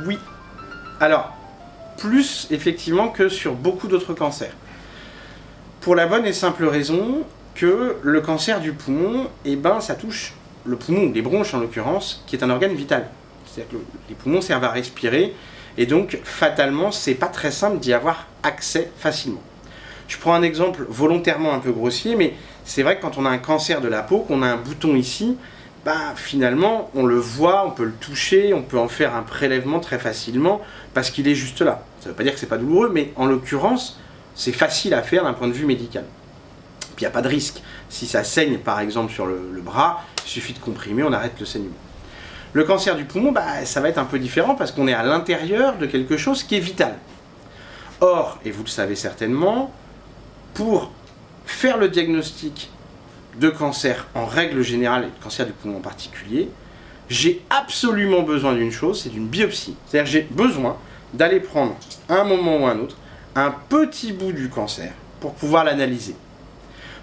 Oui. Alors, plus effectivement que sur beaucoup d'autres cancers. Pour la bonne et simple raison que le cancer du poumon, ça touche le poumon, les bronches en l'occurrence, qui est un organe vital. C'est-à-dire que les poumons servent à respirer, et donc fatalement, c'est pas très simple d'y avoir accès facilement. Je prends un exemple volontairement un peu grossier, mais c'est vrai que quand on a un cancer de la peau, qu'on a un bouton ici, finalement, on le voit, on peut le toucher, on peut en faire un prélèvement très facilement, parce qu'il est juste là. Ça ne veut pas dire que c'est pas douloureux, mais en l'occurrence, c'est facile à faire d'un point de vue médical. Puis il n'y a pas de risque. Si ça saigne, par exemple, sur le bras, il suffit de comprimer, on arrête le saignement. Le cancer du poumon, ça va être un peu différent, parce qu'on est à l'intérieur de quelque chose qui est vital. Or, et vous le savez certainement, pour faire le diagnostic de cancer en règle générale, et de cancer du poumon en particulier, j'ai absolument besoin d'une chose, c'est d'une biopsie. C'est-à-dire j'ai besoin d'aller prendre, à un moment ou à un autre, un petit bout du cancer pour pouvoir l'analyser.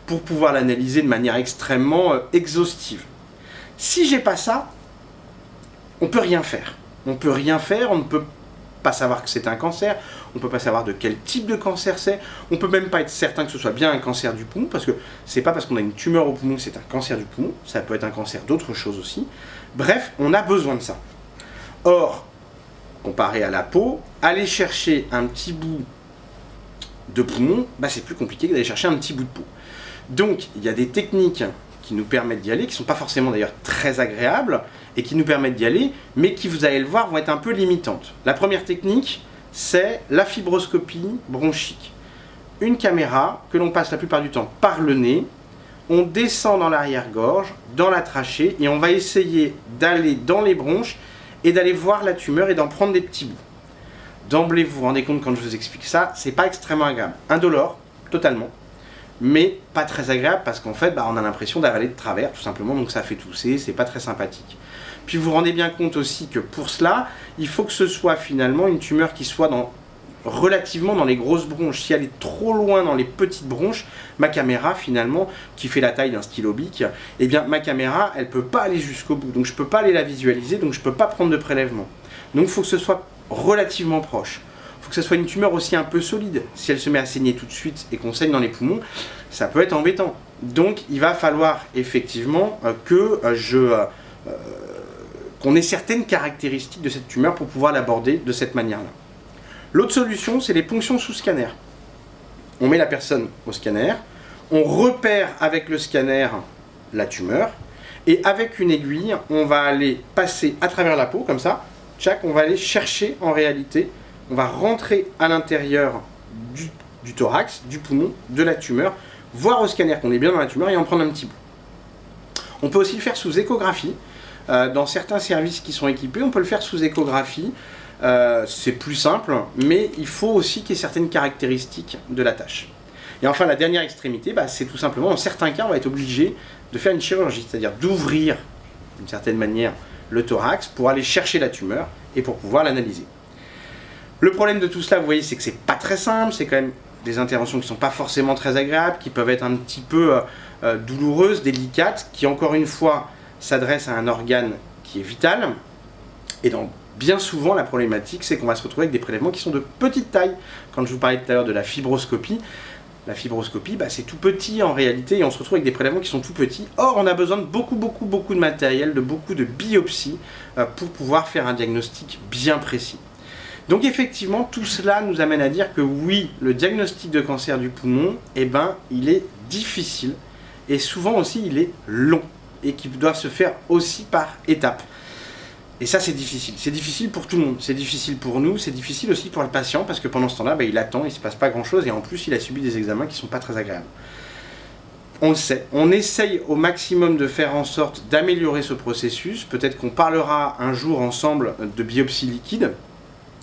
Pour pouvoir l'analyser de manière extrêmement exhaustive. Si j'ai pas ça, on peut rien faire. On peut rien faire, on ne peut pas savoir que c'est un cancer, on ne peut pas savoir de quel type de cancer c'est, on ne peut même pas être certain que ce soit bien un cancer du poumon, parce que c'est pas parce qu'on a une tumeur au poumon que c'est un cancer du poumon, ça peut être un cancer d'autre chose aussi. Bref, on a besoin de ça. Or, comparé à la peau, aller chercher un petit bout de poumon, c'est plus compliqué que d'aller chercher un petit bout de peau. Donc, il y a des techniques qui nous permettent d'y aller, qui ne sont pas forcément d'ailleurs très agréables, et qui nous permettent d'y aller, mais qui, vous allez le voir, vont être un peu limitantes. La première technique, c'est la fibroscopie bronchique. Une caméra que l'on passe la plupart du temps par le nez, on descend dans l'arrière-gorge, dans la trachée, et on va essayer d'aller dans les bronches et d'aller voir la tumeur et d'en prendre des petits bouts. D'emblée, vous vous rendez compte quand je vous explique ça, c'est pas extrêmement agréable. Indolore, totalement, mais pas très agréable parce qu'en fait, on a l'impression d'avaler de travers, tout simplement, donc ça fait tousser, c'est pas très sympathique. Puis vous vous rendez bien compte aussi que pour cela, il faut que ce soit finalement une tumeur qui soit relativement dans les grosses bronches. Si elle est trop loin dans les petites bronches, ma caméra finalement, qui fait la taille d'un stylo bic, ma caméra, elle peut pas aller jusqu'au bout. Donc je peux pas aller la visualiser, donc je peux pas prendre de prélèvement. Donc il faut que ce soit relativement proche. Il faut que ce soit une tumeur aussi un peu solide. Si elle se met à saigner tout de suite et qu'on saigne dans les poumons, ça peut être embêtant. Donc il va falloir effectivement qu'on ait certaines caractéristiques de cette tumeur pour pouvoir l'aborder de cette manière-là. L'autre solution, c'est les ponctions sous scanner. On met la personne au scanner, on repère avec le scanner la tumeur, et avec une aiguille, on va aller passer à travers la peau, comme ça, on va aller chercher en réalité, on va rentrer à l'intérieur du thorax, du poumon, de la tumeur, voir au scanner qu'on est bien dans la tumeur et en prendre un petit bout. On peut aussi le faire sous échographie. Dans certains services qui sont équipés, on peut le faire sous échographie. C'est plus simple, mais il faut aussi qu'il y ait certaines caractéristiques de la tâche. Et enfin, la dernière extrémité, c'est tout simplement, dans certains cas, on va être obligé de faire une chirurgie, c'est-à-dire d'ouvrir, d'une certaine manière, le thorax pour aller chercher la tumeur et pour pouvoir l'analyser. Le problème de tout cela, vous voyez, c'est que c'est pas très simple, c'est quand même des interventions qui ne sont pas forcément très agréables, qui peuvent être un petit peu douloureuses, délicates, qui encore une fois s'adressent à un organe qui est vital. Et donc, bien souvent, la problématique, c'est qu'on va se retrouver avec des prélèvements qui sont de petite taille. Quand je vous parlais tout à l'heure de la fibroscopie, c'est tout petit en réalité, et on se retrouve avec des prélèvements qui sont tout petits. Or, on a besoin de beaucoup de matériel, de beaucoup de biopsies pour pouvoir faire un diagnostic bien précis. Donc effectivement, tout cela nous amène à dire que oui, le diagnostic de cancer du poumon, il est difficile, et souvent aussi il est long, et qui doit se faire aussi par étapes. Et ça, c'est difficile. C'est difficile pour tout le monde. C'est difficile pour nous, c'est difficile aussi pour le patient, parce que pendant ce temps-là, il attend, il ne se passe pas grand-chose, et en plus, il a subi des examens qui ne sont pas très agréables. On le sait. On essaye au maximum de faire en sorte d'améliorer ce processus. Peut-être qu'on parlera un jour ensemble de biopsie liquide.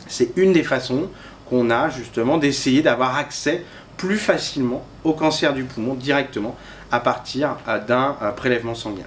C'est une des façons qu'on a justement d'essayer d'avoir accès plus facilement au cancer du poumon directement à partir d'un prélèvement sanguin.